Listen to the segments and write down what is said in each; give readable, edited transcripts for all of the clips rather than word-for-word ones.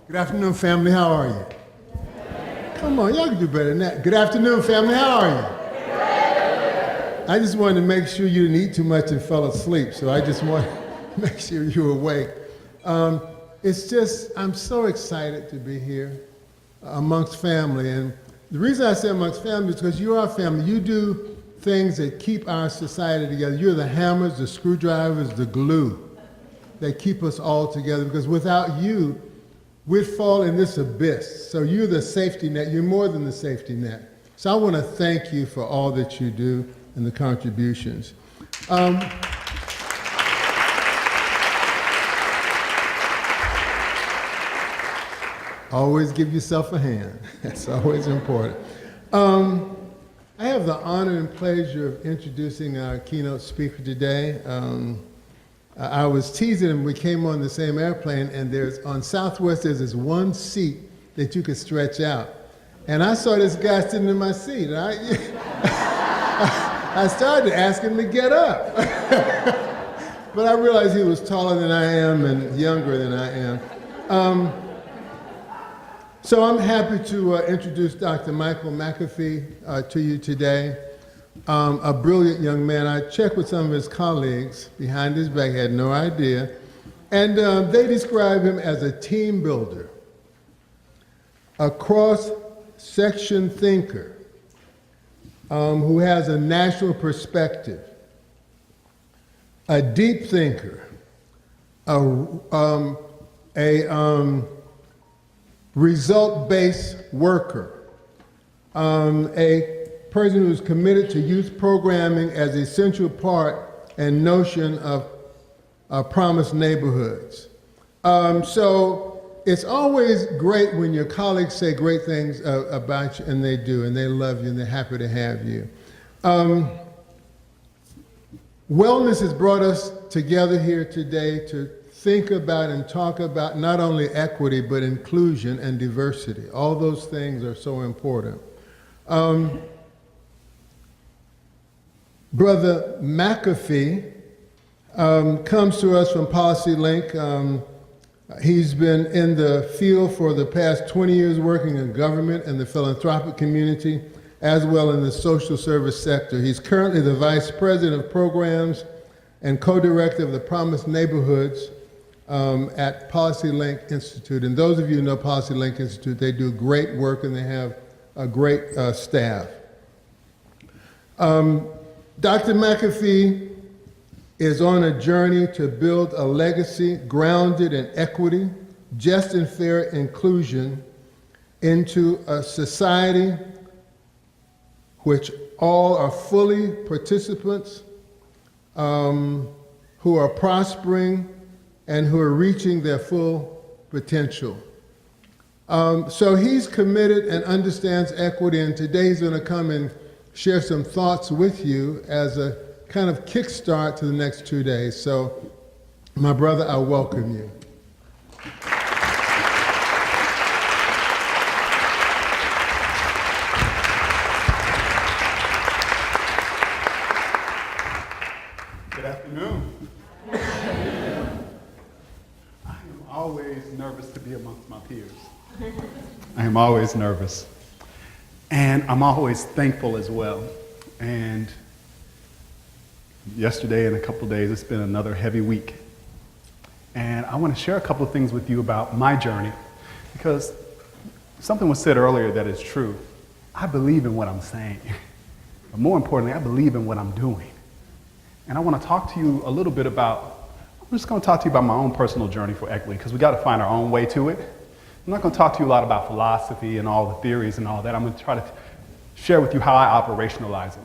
Good afternoon, family. How are you? Come on, y'all can do better than that. Good afternoon, family. How are you? I just wanted to make sure you didn't eat too much and fell asleep, so I just want to make sure you're awake. I'm so excited to be here amongst family. And the reason I say amongst family is because you are family. You do things that keep our society together. You're the hammers, the screwdrivers, the glue that keep us all together, because without you, we'd fall in this abyss. So you're the safety net. You're more than the safety net. So I want to thank you for all that you do and the contributions. Always give yourself a hand. That's always important. I have the honor and pleasure of introducing our keynote speaker today. I was teasing him. We came on the same airplane, and on Southwest, there's this one seat that you could stretch out. And I saw this guy sitting in my seat, and I started to ask him to get up. But I realized he was taller than I am and younger than I am. So I'm happy to introduce Dr. Michael McAfee to you today. A brilliant young man. I checked with some of his colleagues behind his back, had no idea. And they describe him as a team builder, a cross-section thinker who has a national perspective, a deep thinker, a result-based worker, a person who's committed to youth programming as an essential part and notion of promised neighborhoods. So it's always great when your colleagues say great things about you, and they do, and they love you, and they're happy to have you. Wellness has brought us together here today to think about and talk about not only equity, but inclusion and diversity. All those things are so important. Brother McAfee comes to us from PolicyLink. He's been in the field for the past 20 years working in government and the philanthropic community, as well in the social service sector. He's currently the Vice President of Programs and co-director of the Promised Neighborhoods at PolicyLink Institute. And those of you who know PolicyLink Institute, they do great work and they have a great staff. Dr. McAfee is on a journey to build a legacy grounded in equity, just and fair inclusion into a society which all are fully participants, who are prospering and who are reaching their full potential. So he's committed and understands equity, and today he's going to come and share some thoughts with you as a kind of kickstart to the next 2 days. So, my brother, I welcome you. Good afternoon. I am always nervous to be amongst my peers. I am always nervous. And I'm always thankful as well. And yesterday and a couple of days, it's been another heavy week. And I want to share a couple of things with you about my journey, because something was said earlier that is true. I believe in what I'm saying. But more importantly, I believe in what I'm doing. And I want to talk to you a little bit about, I'm just going to talk to you about my own personal journey for equity, because we got to find our own way to it. I'm not going to talk to you a lot about philosophy and all the theories and all that. I'm going to try to share with you how I operationalize it.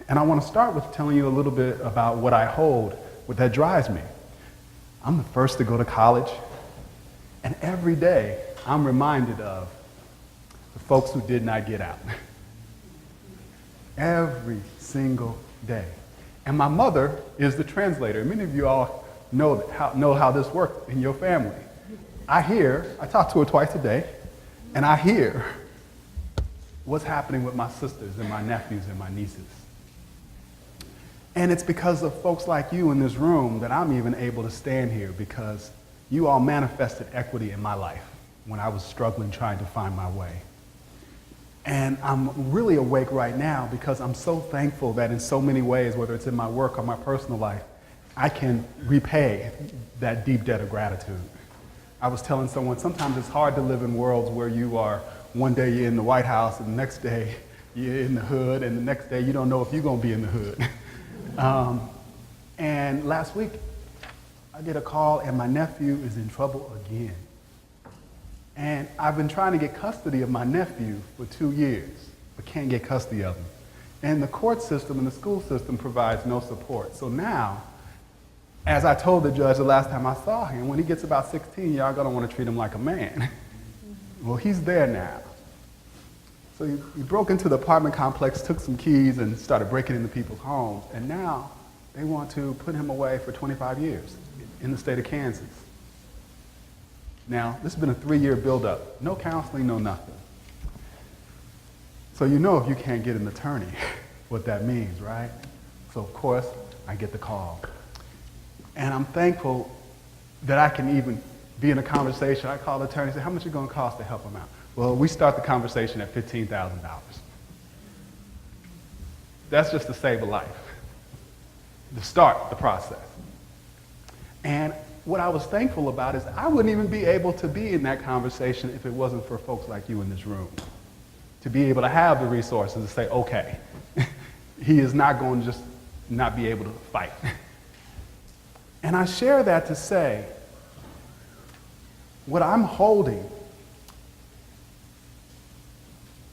And I want to start with telling you a little bit about what I hold, what that drives me. I'm the first to go to college, and every day I'm reminded of the folks who did not get out. Every single day. And my mother is the translator. Many of you all know how this works in your family. I talk to her twice a day, and I hear what's happening with my sisters and my nephews and my nieces. And it's because of folks like you in this room that I'm even able to stand here, because you all manifested equity in my life. when I was struggling trying to find my way. And I'm really awake right now because I'm so thankful that in so many ways, whether it's in my work or my personal life, I can repay that deep debt of gratitude. I was telling someone, sometimes it's hard to live in worlds where you are, one day you're in the White House, and the next day you're in the hood, and the next day you don't know if you're going to be in the hood. And last week, I get a call, and my nephew is in trouble again. And I've been trying to get custody of my nephew for 2 years, but can't get custody of him. And the court system and the school system provides no support. So now, as I told the judge the last time I saw him, when he gets about 16, y'all gonna want to treat him like a man. Well, he's there now. So he broke into the apartment complex, took some keys, and started breaking into people's homes. And now they want to put him away for 25 years in the state of Kansas. Now, this has been a 3-year buildup. No counseling, no nothing. So you know if you can't get an attorney, what that means, right? So of course, I get the call. And I'm thankful that I can even be in a conversation. I call the attorney and say, how much is it going to cost to help him out? Well, we start the conversation at $15,000. That's just to save a life, to start the process. And what I was thankful about is I wouldn't even be able to be in that conversation if it wasn't for folks like you in this room. To be able to have the resources to say, okay, he is not going to just not be able to fight. And I share that to say, what I'm holding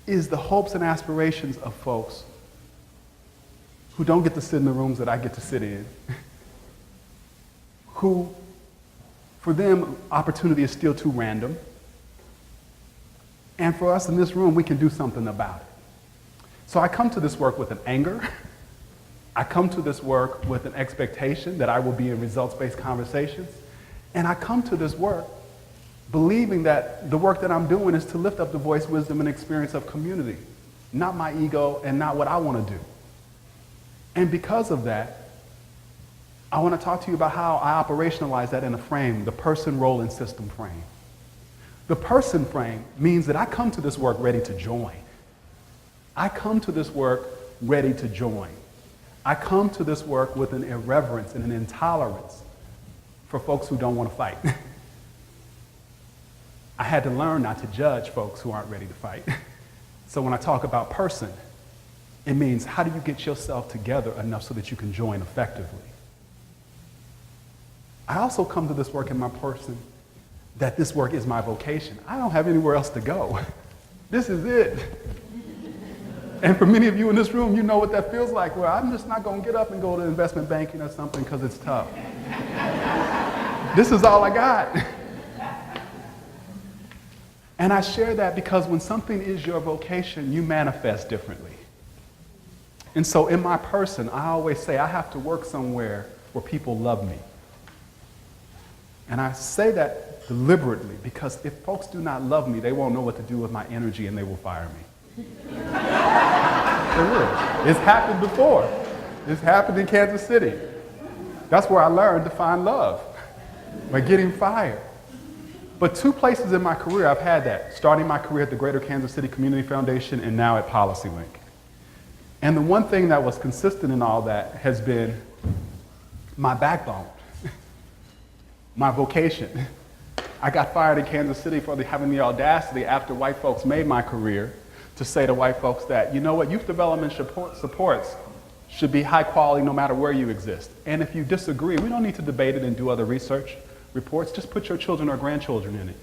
is the hopes and aspirations of folks who don't get to sit in the rooms that I get to sit in, who, for them, opportunity is still too random. And for us in this room, we can do something about it. So I come to this work with an anger. I come to this work with an expectation that I will be in results-based conversations. And I come to this work believing that the work that I'm doing is to lift up the voice, wisdom, and experience of community, not my ego and not what I want to do. And because of that, I want to talk to you about how I operationalize that in a frame, the person, role, and system frame. The person frame means that I come to this work ready to join. I come to this work ready to join. I come to this work with an irreverence and an intolerance for folks who don't want to fight. I had to learn not to judge folks who aren't ready to fight. So when I talk about person, it means how do you get yourself together enough so that you can join effectively? I also come to this work in my person that this work is my vocation. I don't have anywhere else to go. This is it. And for many of you in this room, you know what that feels like. Well, I'm just not going to get up and go to investment banking or something because it's tough. This is all I got. And I share that because when something is your vocation, you manifest differently. And so in my person, I always say I have to work somewhere where people love me. And I say that deliberately because if folks do not love me, they won't know what to do with my energy and they will fire me. They will. It's happened before. It's happened in Kansas City. That's where I learned to find love, by getting fired. But 2 places in my career I've had that, starting my career at the Greater Kansas City Community Foundation and now at PolicyLink. And the one thing that was consistent in all that has been my backbone, my vocation. I got fired in Kansas City for having the audacity after white folks made my career to say to white folks that, you know what, youth development supports should be high quality no matter where you exist. And if you disagree, we don't need to debate it and do other research reports, just put your children or grandchildren in it.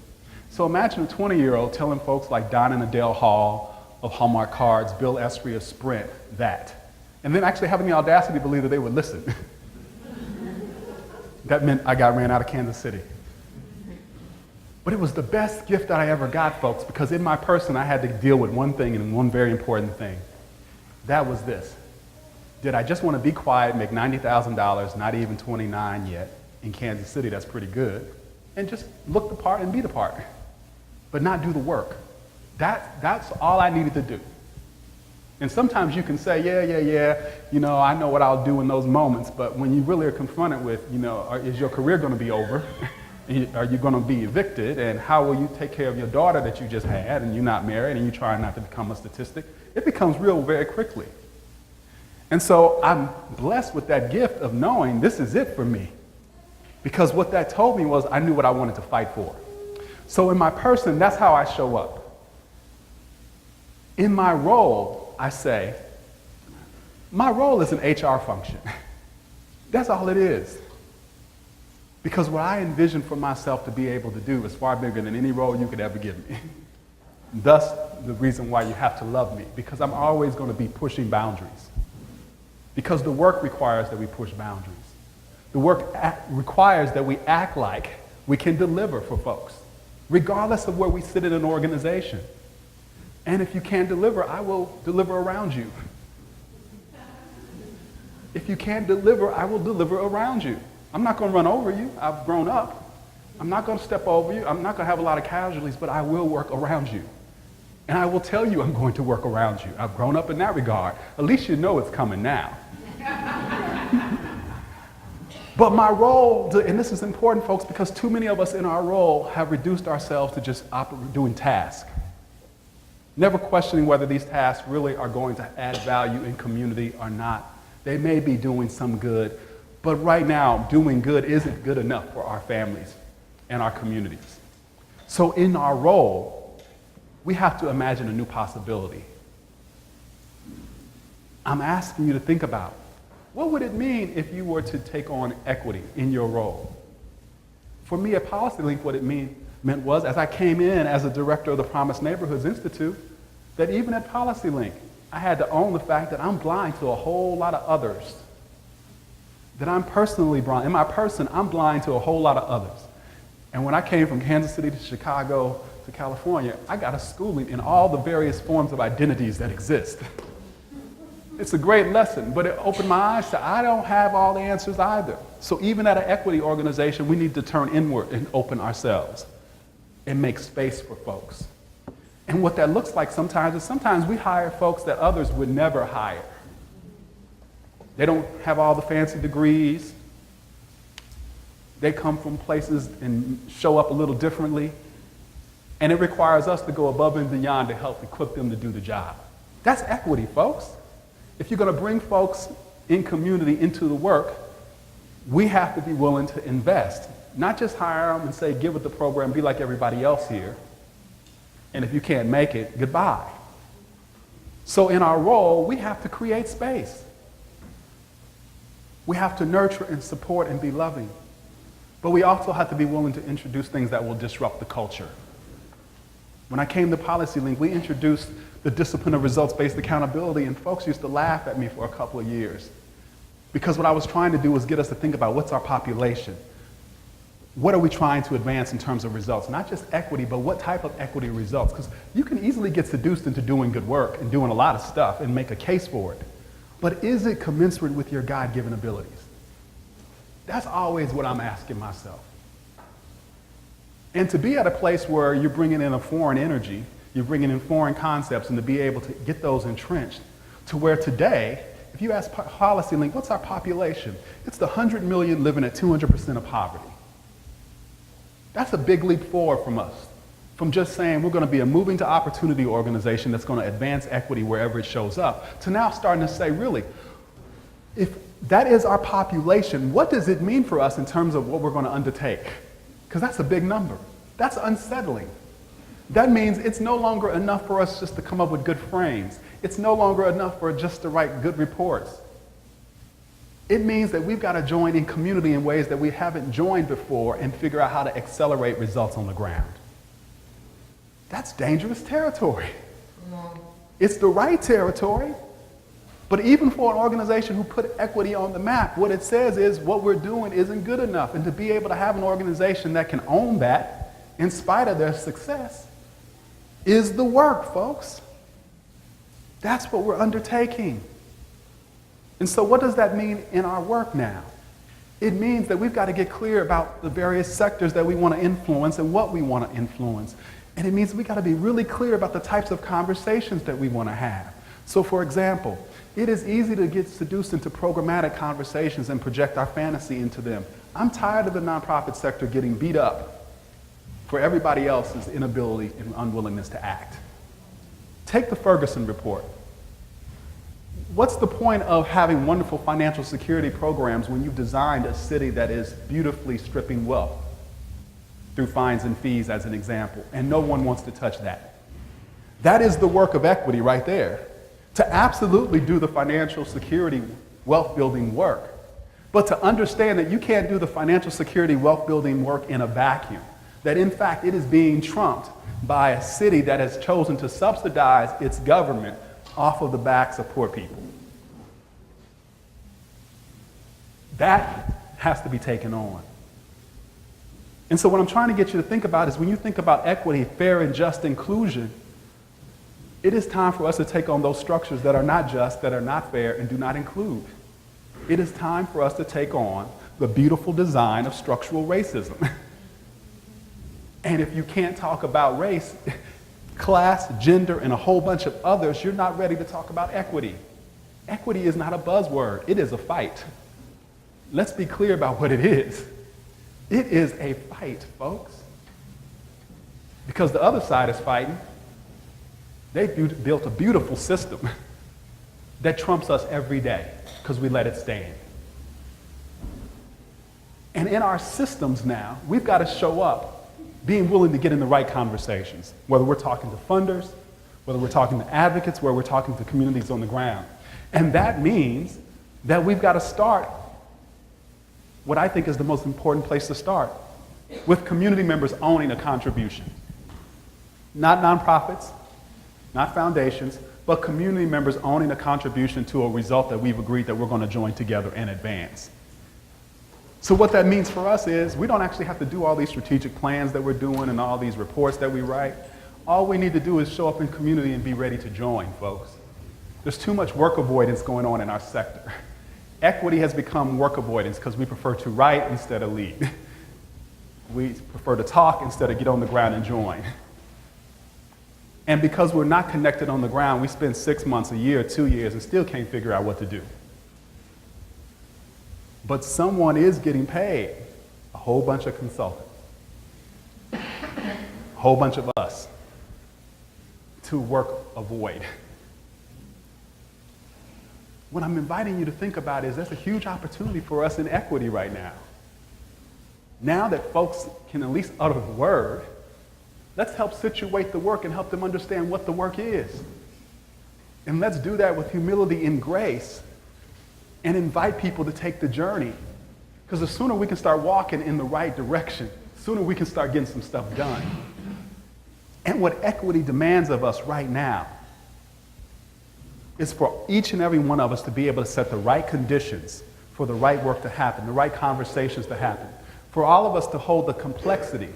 So imagine a 20-year-old telling folks like Don and Adele Hall of Hallmark Cards, Bill Esri of Sprint, that. And then actually having the audacity to believe that they would listen. That meant I got ran out of Kansas City. But it was the best gift that I ever got, folks, because in my person I had to deal with one thing and one very important thing. That was this. Did I just want to be quiet, make $90,000, not even 29 yet, in Kansas City, that's pretty good, and just look the part and be the part, but not do the work? That's all I needed to do. And sometimes you can say, yeah, you know, I know what I'll do in those moments, but when you really are confronted with, you know, is your career going to be over? Are you going to be evicted? And how will you take care of your daughter that you just had and you're not married and you try not to become a statistic? It becomes real very quickly. And so I'm blessed with that gift of knowing this is it for me. Because what that told me was I knew what I wanted to fight for. So in my person, that's how I show up. In my role, I say, my role is an HR function. That's all it is. Because what I envision for myself to be able to do is far bigger than any role you could ever give me. Thus, the reason why you have to love me, because I'm always going to be pushing boundaries. Because the work requires that we push boundaries. The work requires that we act like we can deliver for folks, regardless of where we sit in an organization. And if you can't deliver, I will deliver around you. If you can't deliver, I will deliver around you. I'm not going to run over you. I've grown up. I'm not going to step over you. I'm not going to have a lot of casualties, but I will work around you. And I will tell you I'm going to work around you. I've grown up in that regard. At least you know it's coming now. But my role, and this is important, folks, because too many of us in our role have reduced ourselves to just doing tasks. Never questioning whether these tasks really are going to add value in community or not. They may be doing some good, but right now, doing good isn't good enough for our families and our communities. So in our role, we have to imagine a new possibility. I'm asking you to think about, what would it mean if you were to take on equity in your role? For me at PolicyLink, what it meant was, as I came in as a director of the Promised Neighborhoods Institute, that even at PolicyLink, I had to own the fact that I'm blind to a whole lot of others. That I'm personally blind. In my person, I'm blind to a whole lot of others. And when I came from Kansas City to Chicago to California, I got a schooling in all the various forms of identities that exist. It's a great lesson, but it opened my eyes to I don't have all the answers either. So even at an equity organization, we need to turn inward and open ourselves and make space for folks. And what that looks like sometimes is sometimes we hire folks that others would never hire. They don't have all the fancy degrees. They come from places and show up a little differently. And it requires us to go above and beyond to help equip them to do the job. That's equity, folks. If you're going to bring folks in community into the work, we have to be willing to invest. Not just hire them and say, give it the program, be like everybody else here. And if you can't make it, goodbye. So in our role, we have to create space. We have to nurture and support and be loving. But we also have to be willing to introduce things that will disrupt the culture. When I came to PolicyLink, we introduced the discipline of results-based accountability, and folks used to laugh at me for a couple of years. Because what I was trying to do was get us to think about what's our population? What are we trying to advance in terms of results? Not just equity, but what type of equity results? Because you can easily get seduced into doing good work and doing a lot of stuff and make a case for it. But is it commensurate with your God-given abilities? That's always what I'm asking myself. And to be at a place where you're bringing in a foreign energy, you're bringing in foreign concepts, and to be able to get those entrenched, to where today, if you ask PolicyLink, what's our population? It's the 100 million living at 200% of poverty. That's a big leap forward from us, from just saying we're going to be a moving to opportunity organization that's going to advance equity wherever it shows up, to now starting to say, really, if that is our population, what does it mean for us in terms of what we're going to undertake? Because that's a big number. That's unsettling. That means it's no longer enough for us just to come up with good frames. It's no longer enough for just to write good reports. It means that we've got to join in community in ways that we haven't joined before and figure out how to accelerate results on the ground. That's dangerous territory. It's the right territory. But even for an organization who put equity on the map, what it says is what we're doing isn't good enough. And to be able to have an organization that can own that in spite of their success is the work, folks. That's what we're undertaking. And so what does that mean in our work now? It means that we've got to get clear about the various sectors that we want to influence and what we want to influence. And it means we've got to be really clear about the types of conversations that we want to have. So for example, it is easy to get seduced into programmatic conversations and project our fantasy into them. I'm tired of the nonprofit sector getting beat up for everybody else's inability and unwillingness to act. Take the Ferguson report. What's the point of having wonderful financial security programs when you've designed a city that is beautifully stripping wealth through fines and fees, as an example, and no one wants to touch that? That is the work of equity right there, to absolutely do the financial security wealth building work, but to understand that you can't do the financial security wealth building work in a vacuum, that in fact it is being trumped by a city that has chosen to subsidize its government off of the backs of poor people. That has to be taken on. And so what I'm trying to get you to think about is when you think about equity, fair and just inclusion, it is time for us to take on those structures that are not just, that are not fair, and do not include. It is time for us to take on the beautiful design of structural racism. And if you can't talk about race, class, gender, and a whole bunch of others, you're not ready to talk about equity. Equity is not a buzzword. It is a fight. Let's be clear about what it is. It is a fight, folks. Because the other side is fighting. They built a beautiful system that trumps us every day because we let it stand. And in our systems now, we've got to show up being willing to get in the right conversations, whether we're talking to funders, whether we're talking to advocates, whether we're talking to communities on the ground. And that means that we've got to start what I think is the most important place to start, with community members owning a contribution. Not nonprofits, not foundations, but community members owning a contribution to a result that we've agreed that we're going to join together and advance. So what that means for us is we don't actually have to do all these strategic plans that we're doing and all these reports that we write. All we need to do is show up in community and be ready to join, folks. There's too much work avoidance going on in our sector. Equity has become work avoidance because we prefer to write instead of lead. We prefer to talk instead of get on the ground and join. And because we're not connected on the ground, we spend 6 months, a year, 2 years, and still can't figure out what to do. But someone is getting paid, a whole bunch of consultants, a whole bunch of us, to work avoid. What I'm inviting you to think about is there's a huge opportunity for us in equity right now. Now that folks can at least utter the word, let's help situate the work and help them understand what the work is. And let's do that with humility and grace and invite people to take the journey. Because the sooner we can start walking in the right direction, the sooner we can start getting some stuff done. And what equity demands of us right now is for each and every one of us to be able to set the right conditions for the right work to happen, the right conversations to happen, for all of us to hold the complexity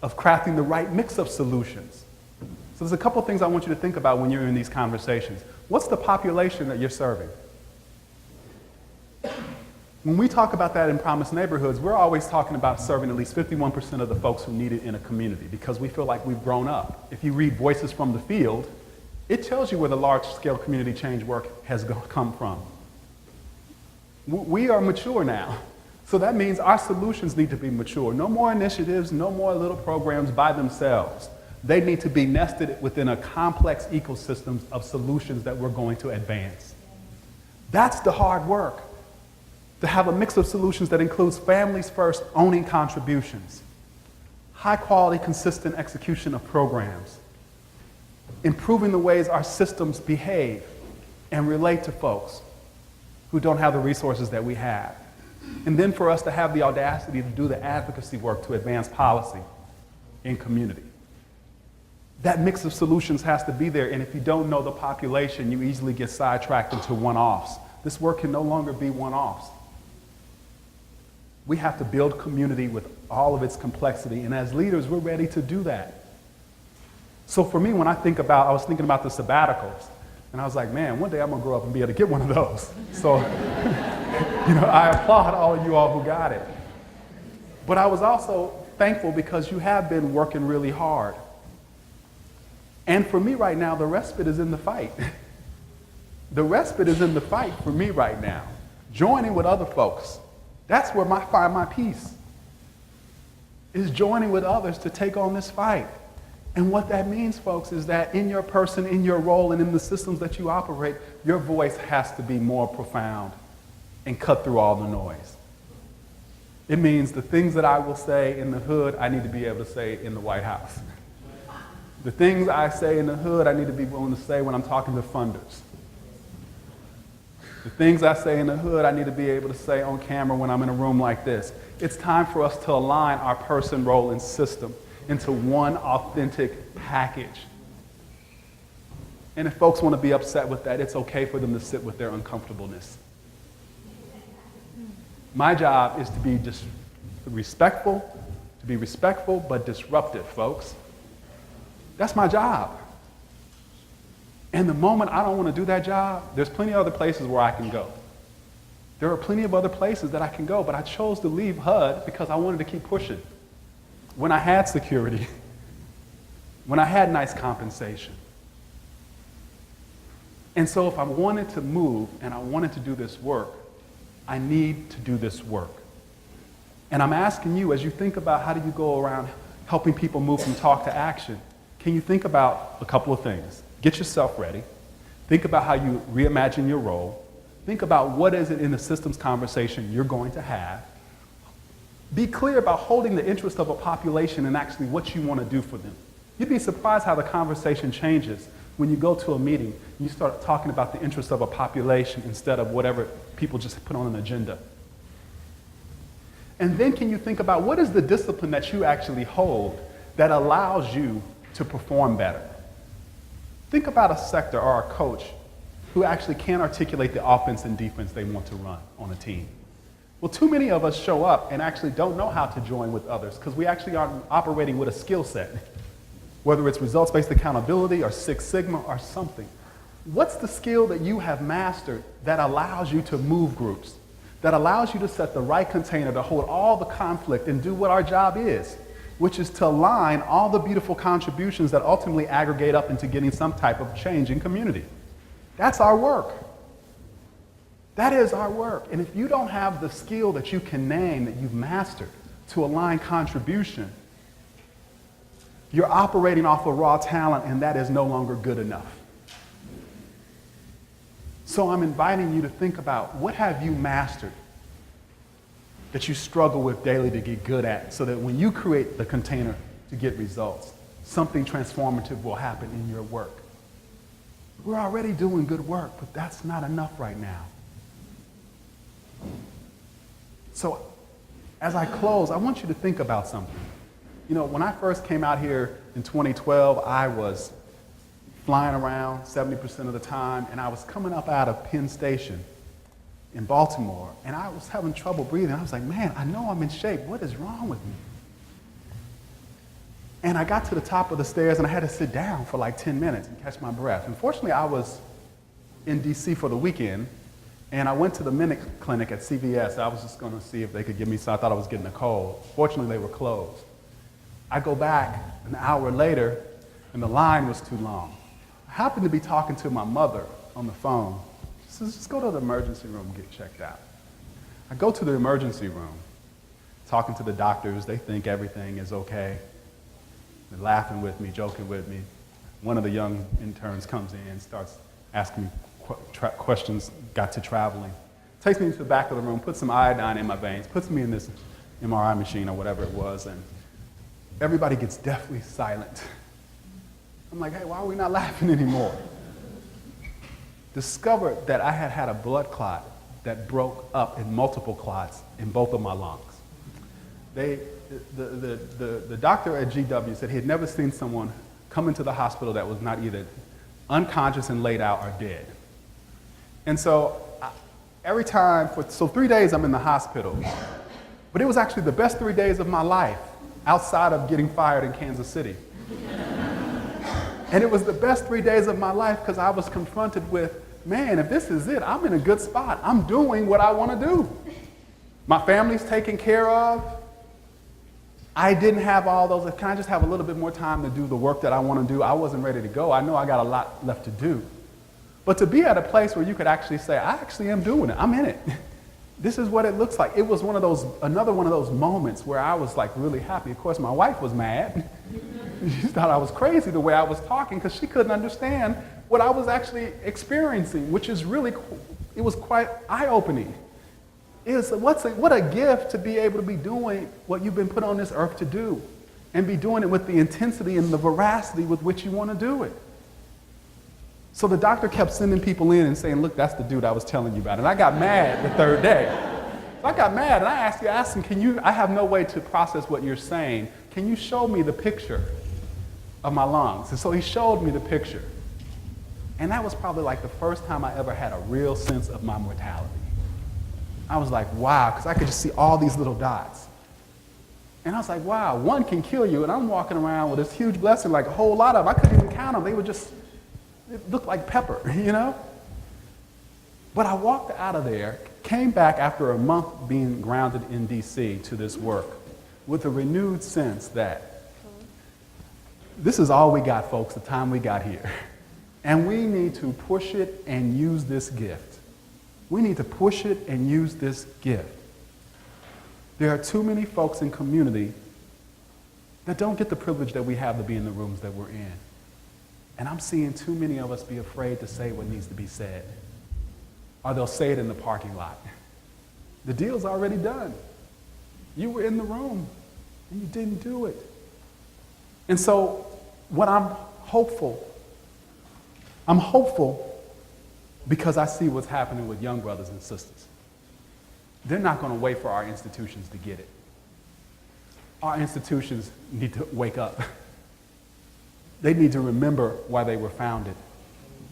of crafting the right mix of solutions. So there's a couple things I want you to think about when you're in these conversations. What's the population that you're serving? When we talk about that in Promised Neighborhoods, we're always talking about serving at least 51% of the folks who need it in a community because we feel like we've grown up. If you read Voices from the Field, it tells you where the large-scale community change work has come from. We are mature now. So that means our solutions need to be mature. No more initiatives, no more little programs by themselves. They need to be nested within a complex ecosystem of solutions that we're going to advance. That's the hard work. To have a mix of solutions that includes families first owning contributions, high quality, consistent execution of programs, improving the ways our systems behave and relate to folks who don't have the resources that we have. And then for us to have the audacity to do the advocacy work to advance policy in community. That mix of solutions has to be there, and if you don't know the population, you easily get sidetracked into one-offs. This work can no longer be one-offs. We have to build community with all of its complexity, and as leaders, we're ready to do that. So for me, when I was thinking about the sabbaticals, and I was like, man, one day I'm gonna grow up and be able to get one of those. So, I applaud all of you all who got it. But I was also thankful because you have been working really hard. And for me right now, the respite is in the fight. The respite is in the fight for me right now. Joining with other folks That's where I find my peace, is joining with others to take on this fight. And what that means, folks, is that in your person, in your role, and in the systems that you operate, your voice has to be more profound and cut through all the noise. It means the things that I will say in the hood, I need to be able to say in the White House. The things I say in the hood, I need to be willing to say when I'm talking to funders. The things I say in the hood, I need to be able to say on camera when I'm in a room like this. It's time for us to align our person, role, and system into one authentic package. And if folks want to be upset with that, it's okay for them to sit with their uncomfortableness. My job is to be just respectful but disruptive, folks. That's my job. And the moment I don't want to do that job, there's plenty of other places where I can go. There are plenty of other places that I can go, but I chose to leave HUD because I wanted to keep pushing. When I had security, when I had nice compensation. And so if I wanted to move and I wanted to do this work, I need to do this work. And I'm asking you, as you think about how do you go around helping people move from talk to action, can you think about a couple of things? Get yourself ready. Think about how you reimagine your role. Think about what is it in the systems conversation you're going to have. Be clear about holding the interest of a population and actually what you want to do for them. You'd be surprised how the conversation changes when you go to a meeting and you start talking about the interest of a population instead of whatever people just put on an agenda. And then can you think about what is the discipline that you actually hold that allows you to perform better? Think about a sector or a coach who actually can't articulate the offense and defense they want to run on a team. Well, too many of us show up and actually don't know how to join with others because we actually aren't operating with a skill set, whether it's results-based accountability or Six Sigma or something. What's the skill that you have mastered that allows you to move groups, that allows you to set the right container to hold all the conflict and do what our job is, which is to align all the beautiful contributions that ultimately aggregate up into getting some type of change in community? That's our work. That is our work. And if you don't have the skill that you can name that you've mastered to align contribution, you're operating off of raw talent, and that is no longer good enough. So I'm inviting you to think about what have you mastered that you struggle with daily to get good at, so that when you create the container to get results, something transformative will happen in your work. We're already doing good work, but that's not enough right now. So as I close, I want you to think about something. You know, when I first came out here in 2012, I was flying around 70% of the time, and I was coming up out of Penn Station in Baltimore, and I was having trouble breathing. I was like, man, I know I'm in shape. What is wrong with me? And I got to the top of the stairs, and I had to sit down for like 10 minutes and catch my breath. Unfortunately, I was in D.C. for the weekend, and I went to the Minute Clinic at CVS. I was just going to see if they could give me some. I thought I was getting a cold. Fortunately, they were closed. I go back an hour later, and the line was too long. I happened to be talking to my mother on the phone. She says, just go to the emergency room and get checked out. I go to the emergency room, talking to the doctors. They think everything is okay. They're laughing with me, joking with me. One of the young interns comes in, starts asking me questions, got to traveling. Takes me to the back of the room, puts some iodine in my veins, puts me in this MRI machine or whatever it was, and everybody gets deathly silent. I'm like, hey, why are we not laughing anymore? Discovered that I had had a blood clot that broke up in multiple clots in both of my lungs. The doctor at GW said he had never seen someone come into the hospital that was not either unconscious and laid out or dead. And so every time, so 3 days I'm in the hospital, but it was actually the best 3 days of my life outside of getting fired in Kansas City. And it was the best 3 days of my life because I was confronted with, man, if this is it, I'm in a good spot. I'm doing what I want to do. My family's taken care of. I didn't have all those, can I just have a little bit more time to do the work that I want to do? I wasn't ready to go. I know I got a lot left to do. But to be at a place where you could actually say, I actually am doing it. I'm in it. This is what it looks like. It was another one of those moments where I was like really happy. Of course, my wife was mad. She thought I was crazy the way I was talking because she couldn't understand what I was actually experiencing, which is really, it was quite eye-opening. What a gift to be able to be doing what you've been put on this earth to do and be doing it with the intensity and the veracity with which you want to do it. So the doctor kept sending people in and saying, look, that's the dude I was telling you about. And I got mad the third day. So I got mad and I asked him, I have no way to process what you're saying. Can you show me the picture of my lungs? And so he showed me the picture. And that was probably like the first time I ever had a real sense of my mortality. I was like, wow, because I could just see all these little dots. And I was like, wow, one can kill you. And I'm walking around with this huge blessing, like a whole lot of them. I couldn't even count them. They were just, it looked like pepper, you know? But I walked out of there, came back after a month being grounded in DC to this work with a renewed sense that this is all we got, folks, the time we got here. And we need to push it and use this gift. We need to push it and use this gift. There are too many folks in community that don't get the privilege that we have to be in the rooms that we're in. And I'm seeing too many of us be afraid to say what needs to be said. Or they'll say it in the parking lot. The deal's already done. You were in the room and you didn't do it. And so what I'm hopeful because I see what's happening with young brothers and sisters. They're not going to wait for our institutions to get it. Our institutions need to wake up. They need to remember why they were founded.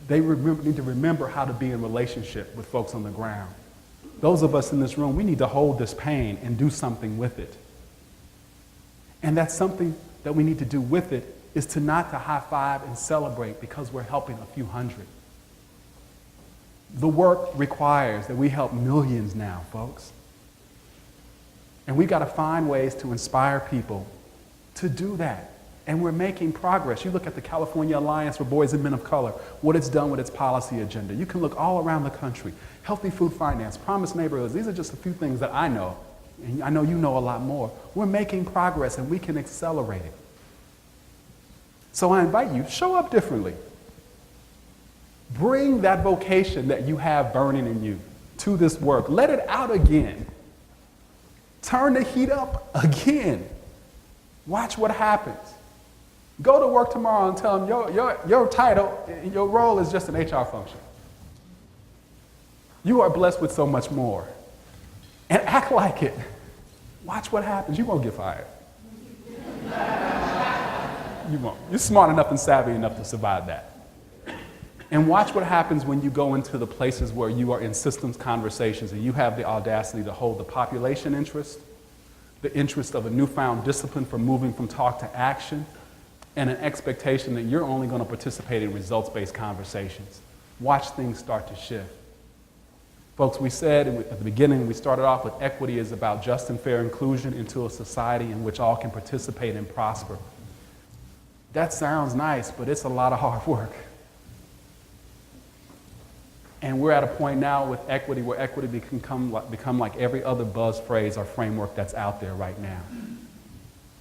They need to remember how to be in relationship with folks on the ground. Those of us in this room, we need to hold this pain and do something with it. And that's something that we need to do with it is to not to high five and celebrate because we're helping a few hundred. The work requires that we help millions now, folks. And we've got to find ways to inspire people to do that. And we're making progress. You look at the California Alliance for Boys and Men of Color, what it's done with its policy agenda. You can look all around the country. Healthy food finance, promised neighborhoods. These are just a few things that I know. And I know you know a lot more. We're making progress and we can accelerate it. So I invite you, show up differently. Bring that vocation that you have burning in you to this work. Let it out again. Turn the heat up again. Watch what happens. Go to work tomorrow and tell them your title, your role is just an HR function. You are blessed with so much more. And act like it. Watch what happens. You won't get fired. You won't. You're smart enough and savvy enough to survive that. And watch what happens when you go into the places where you are in systems conversations and you have the audacity to hold the population interest, the interest of a newfound discipline for moving from talk to action, and an expectation that you're only going to participate in results-based conversations. Watch things start to shift. Folks, we said at the beginning, we started off with equity is about just and fair inclusion into a society in which all can participate and prosper. That sounds nice, but it's a lot of hard work. And we're at a point now with equity where equity can become like every other buzz phrase or framework that's out there right now.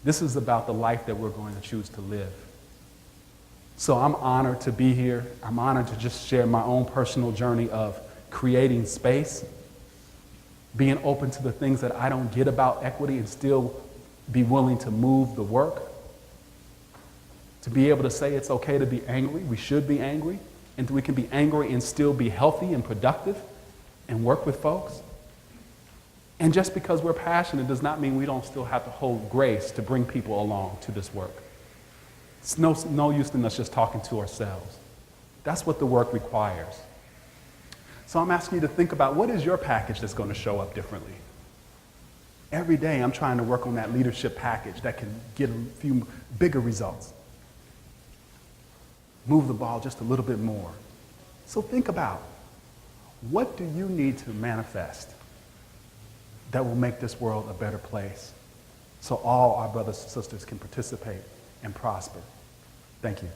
This is about the life that we're going to choose to live. So I'm honored to be here. I'm honored to just share my own personal journey of creating space, being open to the things that I don't get about equity and still be willing to move the work, to be able to say it's okay to be angry, we should be angry, and we can be angry and still be healthy and productive and work with folks. And just because we're passionate does not mean we don't still have to hold grace to bring people along to this work. It's no use in us just talking to ourselves. That's what the work requires. So I'm asking you to think about what is your package that's going to show up differently. Every day I'm trying to work on that leadership package that can get a few bigger results. Move the ball just a little bit more. So think about, what do you need to manifest that will make this world a better place so all our brothers and sisters can participate and prosper? Thank you.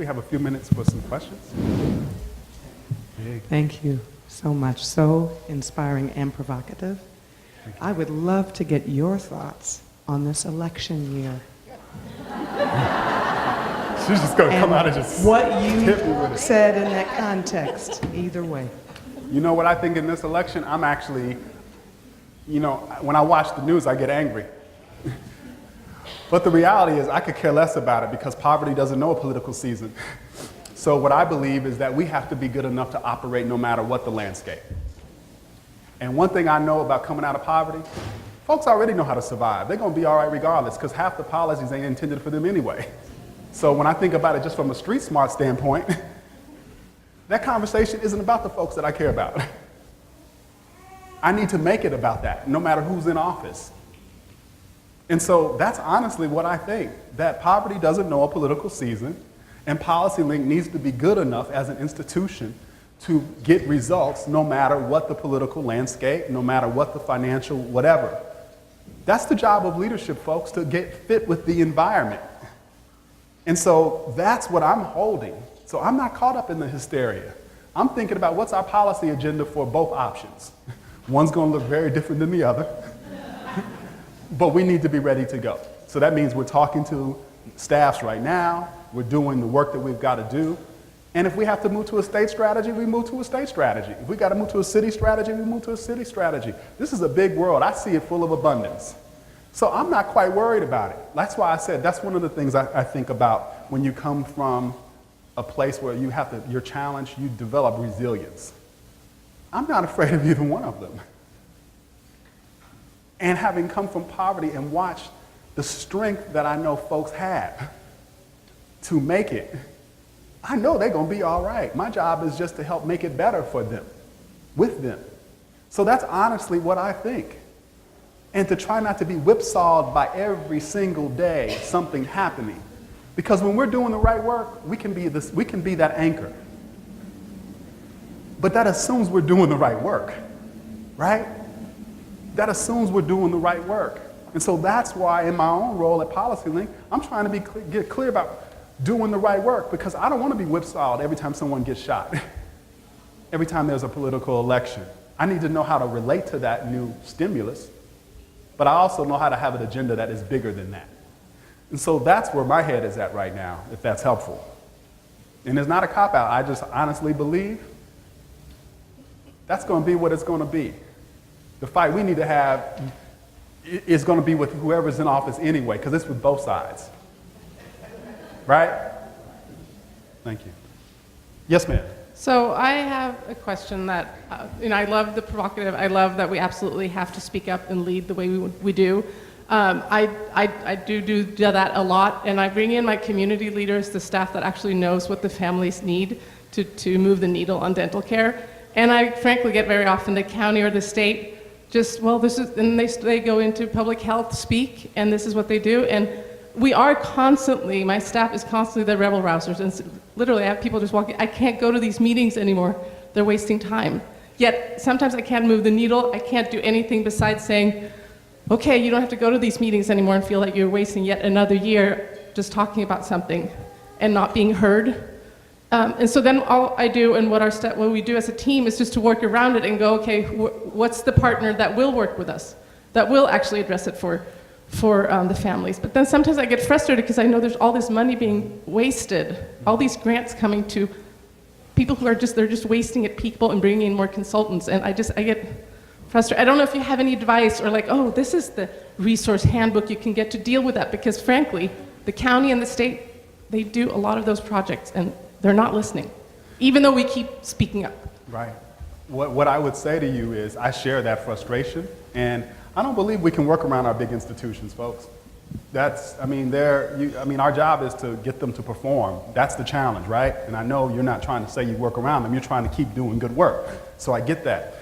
have a few minutes for some questions. Thank you so much. So inspiring and provocative. I would love to get your thoughts on this election year. She's just going to come out and just what hit me with you it. said in that context, either way. You know what I think in this election? I'm actually, when I watch the news, I get angry. But the reality is I could care less about it because poverty doesn't know a political season. So what I believe is that we have to be good enough to operate no matter what the landscape. And one thing I know about coming out of poverty, folks already know how to survive. They're going to be all right regardless because half the policies ain't intended for them anyway. So when I think about it just from a street smart standpoint, that conversation isn't about the folks that I care about. I need to make it about that, no matter who's in office. And so that's honestly what I think, that poverty doesn't know a political season, and PolicyLink needs to be good enough as an institution to get results no matter what the political landscape, no matter what the financial whatever. That's the job of leadership, folks, to get fit with the environment. And so that's what I'm holding. So I'm not caught up in the hysteria. I'm thinking about what's our policy agenda for both options. One's going to look very different than the other, but we need to be ready to go. So that means we're talking to staffs right now, we're doing the work that we've got to do, and if we have to move to a state strategy, we move to a state strategy. If we got to move to a city strategy, we move to a city strategy. This is a big world. I see it full of abundance. So I'm not quite worried about it. That's why I said that's one of the things I think about when you come from a place where you're challenged, you develop resilience. I'm not afraid of either one of them. And having come from poverty and watched the strength that I know folks have to make it, I know they're going to be all right. My job is just to help make it better for them, with them. So that's honestly what I think. And to try not to be whipsawed by every single day something happening. Because when we're doing the right work, we can be that anchor. But that assumes we're doing the right work, right? That assumes we're doing the right work. And so that's why in my own role at PolicyLink, I'm trying to get clear about doing the right work, because I don't want to be whipsawed every time someone gets shot, every time there's a political election. I need to know how to relate to that new stimulus, but I also know how to have an agenda that is bigger than that. And so that's where my head is at right now, if that's helpful. And it's not a cop-out. I just honestly believe that's going to be what it's going to be. The fight we need to have is going to be with whoever's in office anyway, because it's with both sides. Right? Thank you. Yes, ma'am. So I have a question that, I love the provocative. I love that we absolutely have to speak up and lead the way we do. I do that a lot, and I bring in my community leaders, the staff that actually knows what the families need to move the needle on dental care. And I frankly get very often the county or the state and they go into public health speak, and this is what they do. And we are constantly, my staff is constantly the rebel rousers, and literally I have people just walking, I can't go to these meetings anymore, they're wasting time. Yet sometimes I can't move the needle, I can't do anything besides saying, okay, you don't have to go to these meetings anymore and feel like you're wasting yet another year just talking about something and not being heard. And so then all I do and what we do as a team is just to work around it and go, okay, what's the partner that will work with us, that will actually address it for the families. But then sometimes I get frustrated because I know there's all this money being wasted, all these grants coming to people who they're just wasting it, people, and bringing in more consultants. And I get frustrated. I don't know if you have any advice or this is the resource handbook you can get to deal with that, because frankly, the county and the state, they do a lot of those projects and they're not listening, even though we keep speaking up. Right. What I would say to you is I share that frustration, and I don't believe we can work around our big institutions, folks. Our job is to get them to perform. That's the challenge, right? And I know you're not trying to say you work around them, you're trying to keep doing good work. So I get that.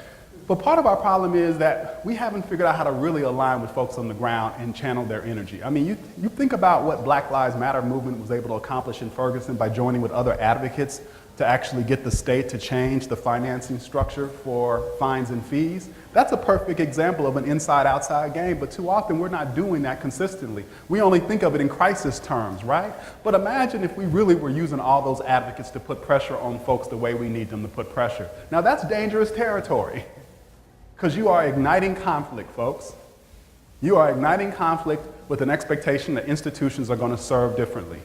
But part of our problem is that we haven't figured out how to really align with folks on the ground and channel their energy. I mean, you think about what Black Lives Matter movement was able to accomplish in Ferguson by joining with other advocates to actually get the state to change the financing structure for fines and fees. That's a perfect example of an inside-outside game, but too often we're not doing that consistently. We only think of it in crisis terms, right? But imagine if we really were using all those advocates to put pressure on folks the way we need them to put pressure. Now that's dangerous territory, because you are igniting conflict, folks. You are igniting conflict with an expectation that institutions are going to serve differently.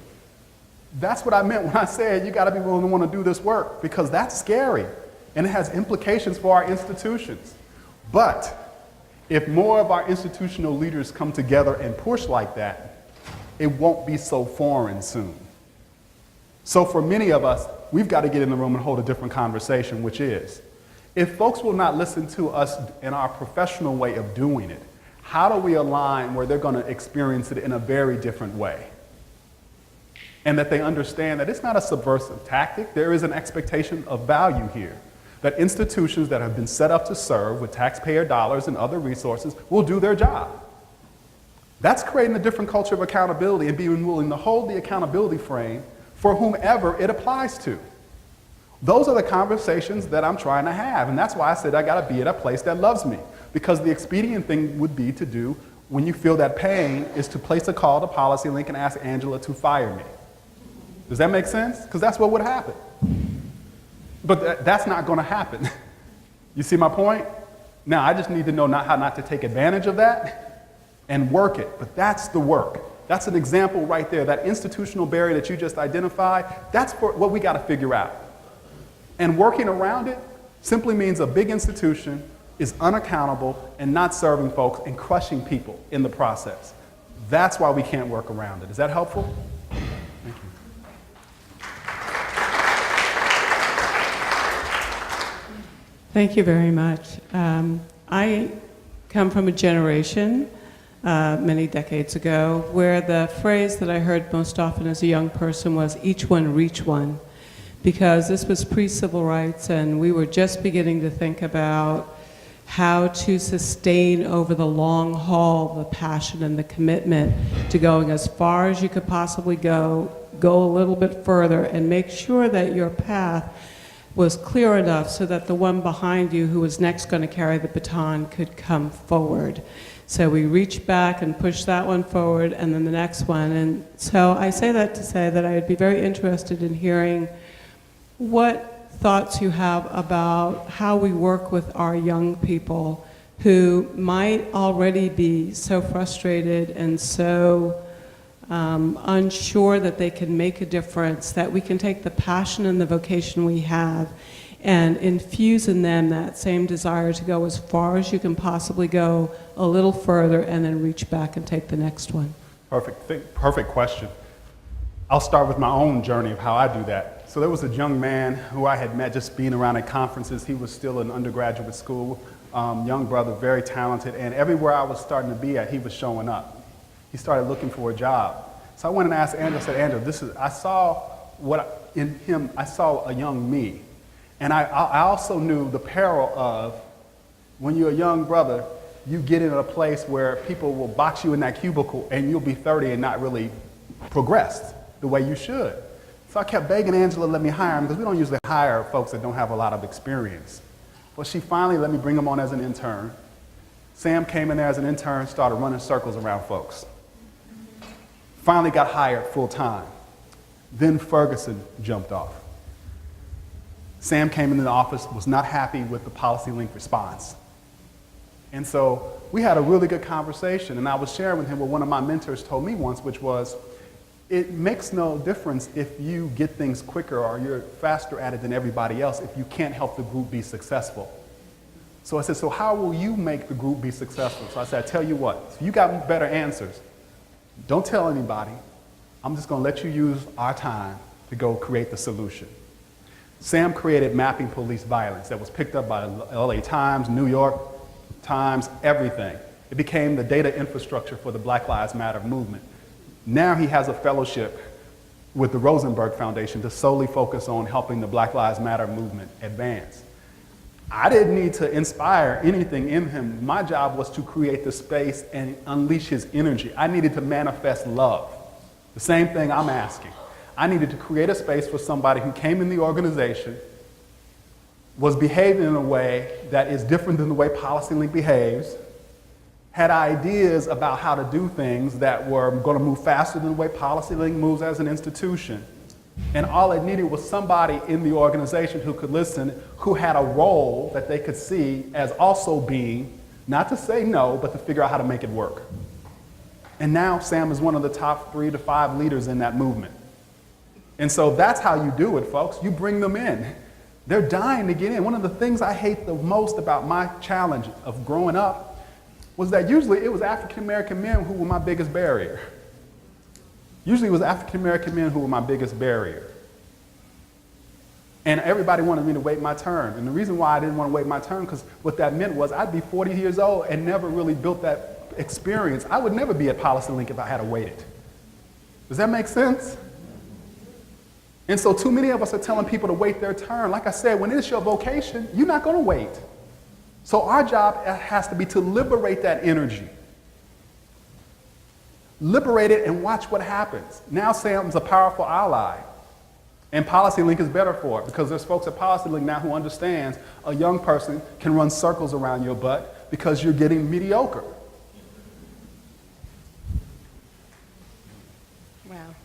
That's what I meant when I said you got to be willing to want to do this work, because that's scary and it has implications for our institutions. But if more of our institutional leaders come together and push like that, it won't be so foreign soon. So for many of us, we've got to get in the room and hold a different conversation, which is, if folks will not listen to us in our professional way of doing it, how do we align where they're going to experience it in a very different way? And that they understand that it's not a subversive tactic. There is an expectation of value here. That institutions that have been set up to serve with taxpayer dollars and other resources will do their job. That's creating a different culture of accountability and being willing to hold the accountability frame for whomever it applies to. Those are the conversations that I'm trying to have. And that's why I said I got to be at a place that loves me. Because the expedient thing would be to do, when you feel that pain, is to place a call to PolicyLink and ask Angela to fire me. Does that make sense? Because that's what would happen. But that's not going to happen. You see my point? Now, I just need to know how not to take advantage of that and work it. But that's the work. That's an example right there. That institutional barrier that you just identified, that's what we got to figure out. And working around it simply means a big institution is unaccountable and not serving folks and crushing people in the process. That's why we can't work around it. Is that helpful? Thank you. Thank you very much. I come from a generation, many decades ago, where the phrase that I heard most often as a young person was, each one reach one, because this was pre-civil rights and we were just beginning to think about how to sustain over the long haul the passion and the commitment to going as far as you could possibly go a little bit further, and make sure that your path was clear enough so that the one behind you who was next going to carry the baton could come forward. So we reach back and push that one forward, and then the next one. And so I say that to say that I would be very interested in hearing what thoughts you have about how we work with our young people who might already be so frustrated and so unsure that they can make a difference, that we can take the passion and the vocation we have and infuse in them that same desire to go as far as you can possibly go, a little further, and then reach back and take the next one. Perfect question. I'll start with my own journey of how I do that. So there was a young man who I had met just being around at conferences. He was still in undergraduate school, young brother, very talented, and everywhere I was starting to be at, he was showing up. He started looking for a job. So I went and asked Andrew, I said, Andrew, I saw in him, I saw a young me. And I also knew the peril of when you're a young brother, you get in a place where people will box you in that cubicle and you'll be 30 and not really progressed the way you should. So I kept begging Angela to let me hire him, because we don't usually hire folks that don't have a lot of experience. Well, she finally let me bring him on as an intern. Sam came in there as an intern, started running circles around folks. Finally got hired full time. Then Ferguson jumped off. Sam came into the office, was not happy with the PolicyLink response. And so we had a really good conversation, and I was sharing with him what one of my mentors told me once, which was, it makes no difference if you get things quicker or you're faster at it than everybody else if you can't help the group be successful. So I said, so how will you make the group be successful? So I said, I tell you what, if you got better answers, don't tell anybody. I'm just going to let you use our time to go create the solution. Sam created Mapping Police Violence that was picked up by the LA Times, New York Times, everything. It became the data infrastructure for the Black Lives Matter movement. Now he has a fellowship with the Rosenberg Foundation to solely focus on helping the Black Lives Matter movement advance. I didn't need to inspire anything in him. My job was to create the space and unleash his energy. I needed to manifest love. The same thing I'm asking. I needed to create a space for somebody who came in the organization, was behaving in a way that is different than the way PolicyLink behaves, had ideas about how to do things that were going to move faster than the way PolicyLink moves as an institution. And all it needed was somebody in the organization who could listen, who had a role that they could see as also being, not to say no, but to figure out how to make it work. And now Sam is one of the top 3 to 5 leaders in that movement. And so that's how you do it, folks. You bring them in. They're dying to get in. One of the things I hate the most about my challenge of growing up was that usually it was African American men who were my biggest barrier. Usually it was African American men who were my biggest barrier. And everybody wanted me to wait my turn. And the reason why I didn't want to wait my turn, because what that meant was I'd be 40 years old and never really built that experience. I would never be at PolicyLink if I had to wait it. Does that make sense? And so too many of us are telling people to wait their turn. Like I said, when it's your vocation, you're not going to wait. So our job has to be to liberate that energy. Liberate it and watch what happens. Now Sam's a powerful ally. And PolicyLink is better for it because there's folks at PolicyLink now who understands a young person can run circles around your butt because you're getting mediocre. Wow.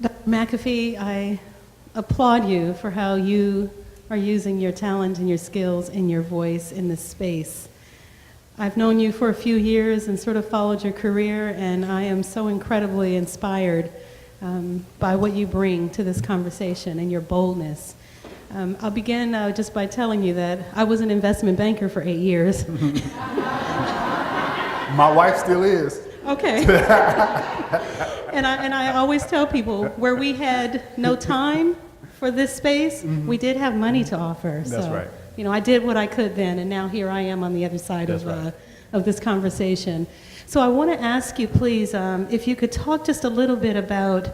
Dr. McAfee, I applaud you for how you are using your talent and your skills and your voice in this space. I've known you for a few years and sort of followed your career, and I am so incredibly inspired by what you bring to this conversation and your boldness. I'll begin just by telling you that I was an investment banker for 8 years. My wife still is. Okay. And I always tell people, where we had no time for this space, we did have money to offer. That's right. You know, I did what I could then, and now here I am on the other side of this conversation. So I want to ask you, please, if you could talk just a little bit about,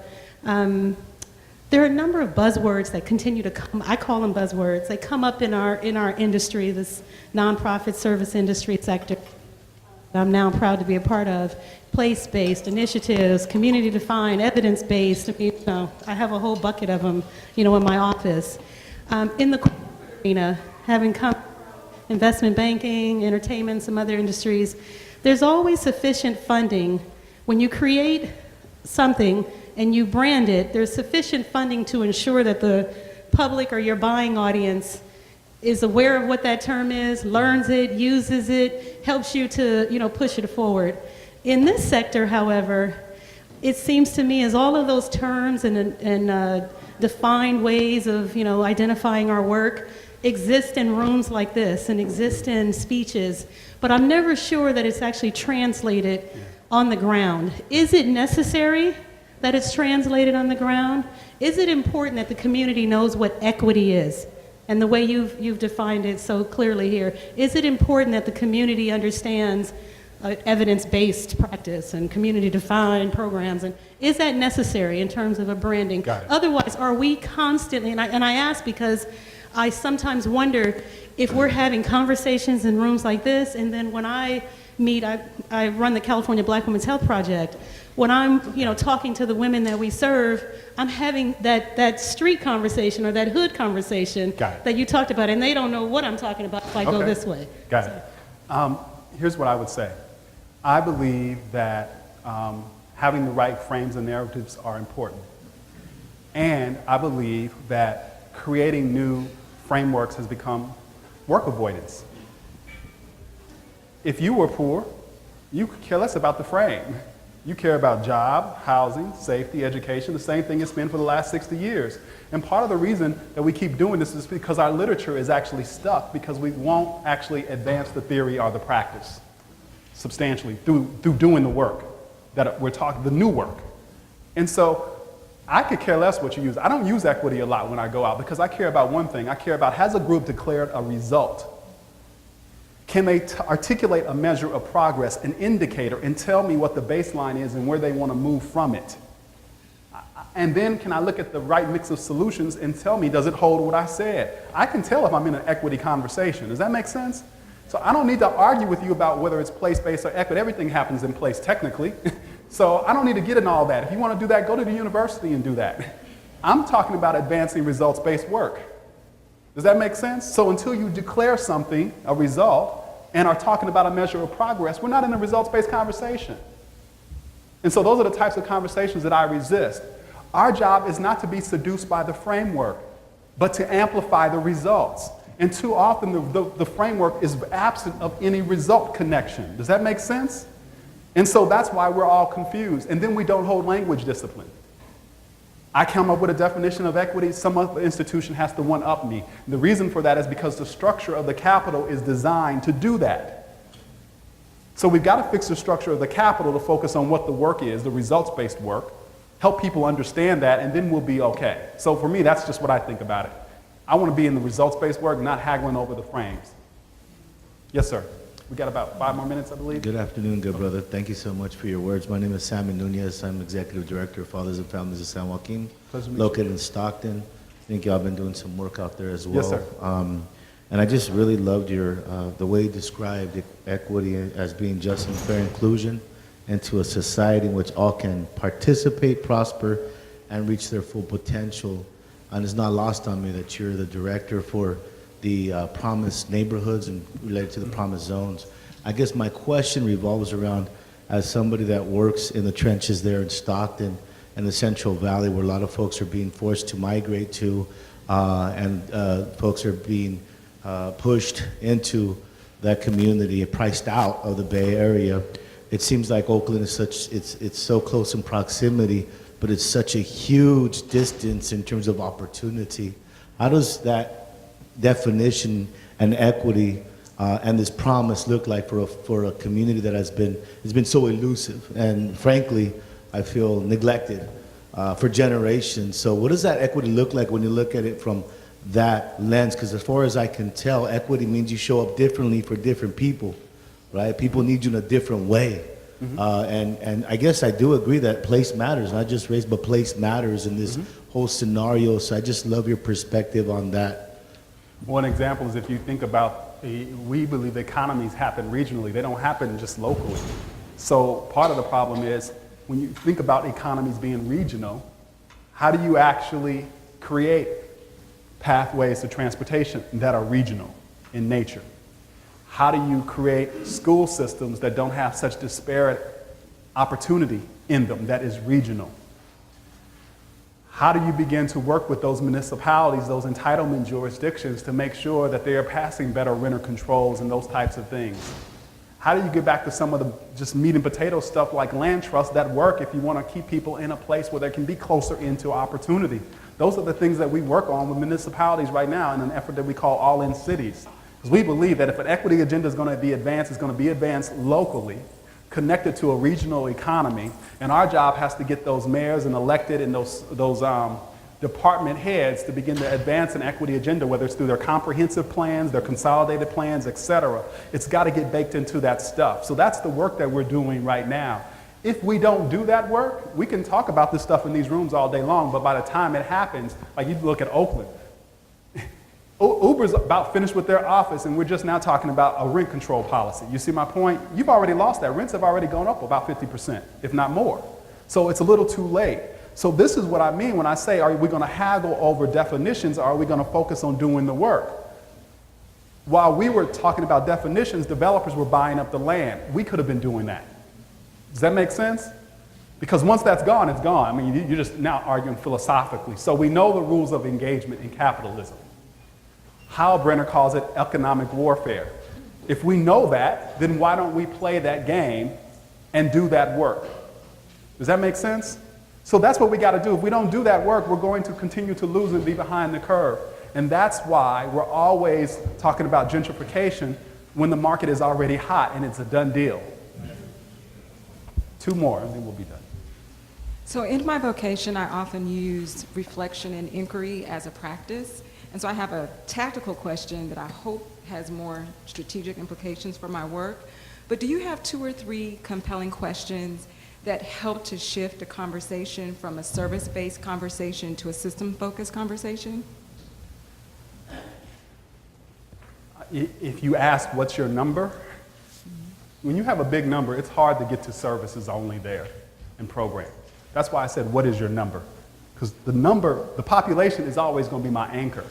there are a number of buzzwords that continue to come, I call them buzzwords, they come up in our industry, this nonprofit service industry sector that I'm now proud to be a part of. Place-based initiatives, community-defined, evidence-based. I have a whole bucket of them, in my office. In the arena, having come investment banking, entertainment, some other industries, there's always sufficient funding. When you create something and you brand it, there's sufficient funding to ensure that the public or your buying audience is aware of what that term is, learns it, uses it, helps you to, push it forward. In this sector, however, it seems to me as all of those terms and defined ways of, identifying our work exist in rooms like this and exist in speeches, but I'm never sure that it's actually translated on the ground. Is it necessary that it's translated on the ground? Is it important that the community knows what equity is? And the way you've defined it so clearly here, is it important that the community understands evidence-based practice and community-defined programs? And is that necessary in terms of a branding? Otherwise, are we constantly, and I ask because I sometimes wonder if we're having conversations in rooms like this, and then when I meet, I run the California Black Women's Health Project. When I'm, talking to the women that we serve, I'm having that street conversation or that hood conversation that you talked about, and they don't know what I'm talking about if I go this way. Got it. Here's what I would say. I believe that having the right frames and narratives are important. And I believe that creating new frameworks has become work avoidance. If you were poor, you could care less about the frame. You care about job, housing, safety, education, the same thing it's been for the last 60 years. And part of the reason that we keep doing this is because our literature is actually stuck because we won't actually advance the theory or the practice substantially through doing the work that we're talking, the new work. And so I could care less what you use. I don't use equity a lot when I go out because I care about one thing. I care about, has a group declared a result? Can they articulate a measure of progress, an indicator, and tell me what the baseline is and where they want to move from it? And then can I look at the right mix of solutions and tell me, does it hold what I said? I can tell if I'm in an equity conversation. Does that make sense? So I don't need to argue with you about whether it's place-based or equity. Everything happens in place technically. So I don't need to get in all that. If you want to do that, go to the university and do that. I'm talking about advancing results-based work. Does that make sense? So until you declare something, a result, and are talking about a measure of progress, we're not in a results-based conversation. And so those are the types of conversations that I resist. Our job is not to be seduced by the framework, but to amplify the results. And too often the framework is absent of any result connection. Does that make sense? And so that's why we're all confused. And then we don't hold language discipline. I come up with a definition of equity, some other institution has to one-up me. And the reason for that is because the structure of the capital is designed to do that. So we've got to fix the structure of the capital to focus on what the work is, the results-based work, help people understand that, and then we'll be okay. So for me, that's just what I think about it. I want to be in the results-based work, not haggling over the frames. Yes, sir. We got about 5 more minutes, I believe. Good afternoon, good brother. Thank you so much for your words. My name is Simon Nunez. I'm Executive Director of Fathers and Families of San Joaquin, located in Stockton. I think y'all been doing some work out there as well. Yes, sir. And I just really loved your the way you described equity as being just and fair inclusion into a society in which all can participate, prosper, and reach their full potential. And it's not lost on me that you're the director for the promised neighborhoods and related to the promised zones. I guess my question revolves around, as somebody that works in the trenches there in Stockton and the Central Valley, where a lot of folks are being forced to migrate to, and folks are being pushed into that community, priced out of the Bay Area. It seems like Oakland is it's so close in proximity, but it's such a huge distance in terms of opportunity. How does that definition and equity and this promise look like for a community that has been so elusive and, frankly, I feel neglected for generations? So what does that equity look like when you look at it from that lens? Because as far as I can tell, equity means you show up differently for different people, right? People need you in a different way. And I guess I do agree that place matters, not just race, but place matters in this whole scenario. So I just love your perspective on that. One example is if you think about, we believe economies happen regionally. They don't happen just locally. So part of the problem is when you think about economies being regional, how do you actually create pathways to transportation that are regional in nature? How do you create school systems that don't have such disparate opportunity in them that is regional? How do you begin to work with those municipalities, those entitlement jurisdictions, to make sure that they are passing better renter controls and those types of things? How do you get back to some of the just meat and potato stuff like land trusts that work if you want to keep people in a place where they can be closer into opportunity? Those are the things that we work on with municipalities right now in an effort that we call All In Cities. Because we believe that if an equity agenda is going to be advanced, it's going to be advanced locally, connected to a regional economy, and our job has to get those mayors and elected and those department heads to begin to advance an equity agenda, whether it's through their comprehensive plans, their consolidated plans, et cetera. It's got to get baked into that stuff. So that's the work that we're doing right now. If we don't do that work, we can talk about this stuff in these rooms all day long, but by the time it happens, like you look at Oakland, Uber's about finished with their office, and we're just now talking about a rent control policy. You see my point? You've already lost that. Rents have already gone up about 50%, if not more. So it's a little too late. So this is what I mean when I say, are we going to haggle over definitions, or are we going to focus on doing the work? While we were talking about definitions, developers were buying up the land. We could have been doing that. Does that make sense? Because once that's gone, it's gone. I mean, you're just now arguing philosophically. So we know the rules of engagement in capitalism. Hal Brenner calls it economic warfare. If we know that, then why don't we play that game and do that work? Does that make sense? So that's what we got to do. If we don't do that work, we're going to continue to lose and be behind the curve. And that's why we're always talking about gentrification when the market is already hot and it's a done deal. 2 more and then we'll be done. So in my vocation, I often use reflection and inquiry as a practice. And so I have a tactical question that I hope has more strategic implications for my work. But do you have 2 or 3 compelling questions that help to shift a conversation from a service-based conversation to a system-focused conversation? If you ask what's your number, when you have a big number, it's hard to get to services only there. and program. That's why I said, what is your number? Because the population is always going to be my anchor.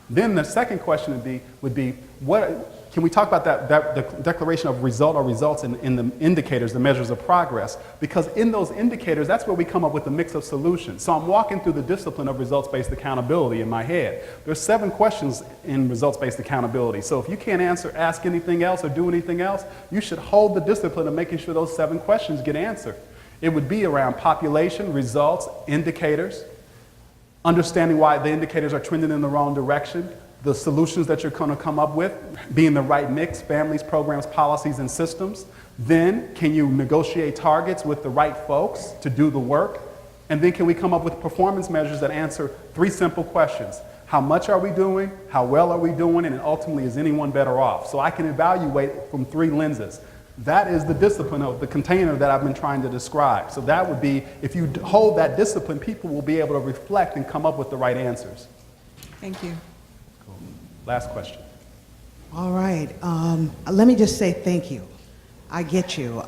Then the second question would be what, can we talk about the declaration of result or results in the indicators, the measures of progress? Because in those indicators, that's where we come up with a mix of solutions. So I'm walking through the discipline of results-based accountability in my head. There's 7 questions in results-based accountability. So if you can't ask anything else or do anything else, you should hold the discipline of making sure those 7 questions get answered. It would be around population, results, indicators, understanding why the indicators are trending in the wrong direction, the solutions that you're going to come up with, being the right mix, families, programs, policies, and systems. Then, can you negotiate targets with the right folks to do the work? And then can we come up with performance measures that answer 3 simple questions. How much are we doing? How well are we doing? And ultimately, is anyone better off? So I can evaluate from 3 lenses. That is the discipline of the container that I've been trying to describe. So that would be, if you hold that discipline, people will be able to reflect and come up with the right answers. Thank you. Cool. Last question. All right. Let me just say thank you. I get you.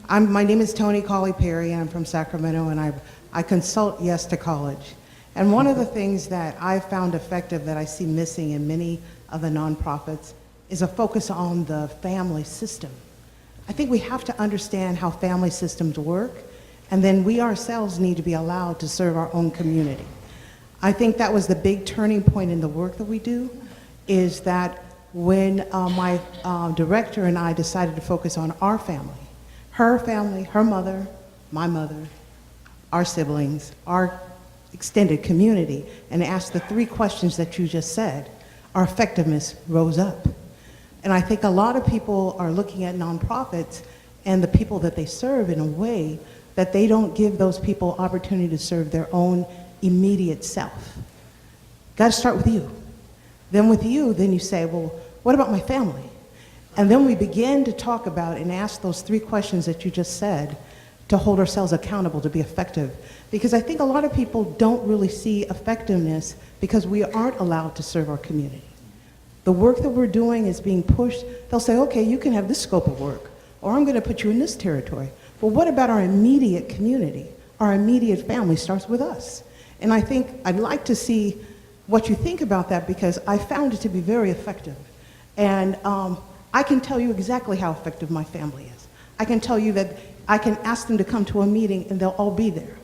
My name is Toni Cawley Perry, and I'm from Sacramento, and I consult Yes to College. And one of the things that I found effective that I see missing in many of the nonprofits is a focus on the family system. I think we have to understand how family systems work, and then we ourselves need to be allowed to serve our own community. I think that was the big turning point in the work that we do, is that when my director and I decided to focus on our family, her mother, my mother, our siblings, our extended community, and asked the 3 questions that you just said, our effectiveness rose up. And I think a lot of people are looking at nonprofits and the people that they serve in a way that they don't give those people opportunity to serve their own immediate self. Got to start with you. Then with you, then you say, well, what about my family? And then we begin to talk about and ask those 3 questions that you just said to hold ourselves accountable to be effective. Because I think a lot of people don't really see effectiveness because we aren't allowed to serve our community. The work that we're doing is being pushed. They'll say, okay, you can have this scope of work, or I'm going to put you in this territory. But what about our immediate community? Our immediate family starts with us. And I think I'd like to see what you think about that, because I found it to be very effective. And I can tell you exactly how effective my family is. I can tell you that I can ask them to come to a meeting and they'll all be there.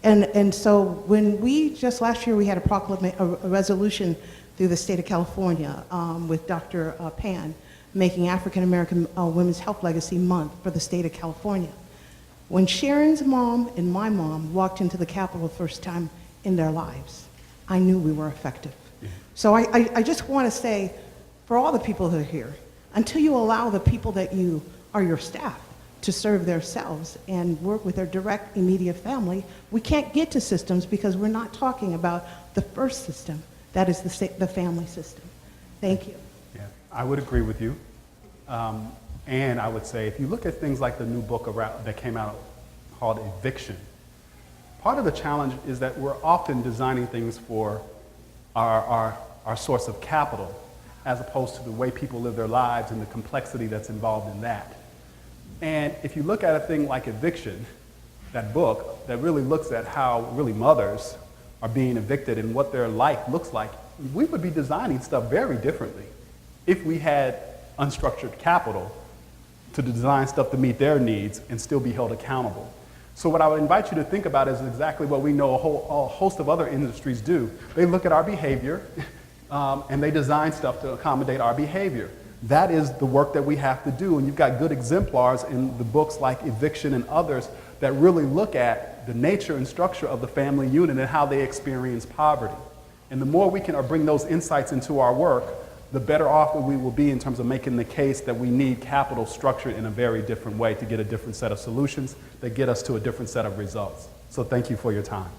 And so when we, just last year, we had a resolution through the state of California with Dr. Pan, making African American Women's Health Legacy Month for the state of California. When Sharon's mom and my mom walked into the Capitol the first time in their lives, I knew we were effective. So I just want to say, for all the people who are here, until you allow the people that you are your staff to serve themselves and work with their direct immediate family, we can't get to systems because we're not talking about the first system. That is the family system. Thank you. Yeah, I would agree with you. And I would say, if you look at things like the new book that came out called Eviction, part of the challenge is that we're often designing things for our source of capital, as opposed to the way people live their lives and the complexity that's involved in that. And if you look at a thing like Eviction, that book that really looks at how really mothers are being evicted and what their life looks like, we would be designing stuff very differently if we had unstructured capital to design stuff to meet their needs and still be held accountable. So what I would invite you to think about is exactly what we know a host of other industries do. They look at our behavior and they design stuff to accommodate our behavior. That is the work that we have to do, and you've got good exemplars in the books like Eviction and others that really look at the nature and structure of the family unit and how they experience poverty. And the more we can bring those insights into our work, the better off we will be in terms of making the case that we need capital structured in a very different way to get a different set of solutions that get us to a different set of results. So thank you for your time.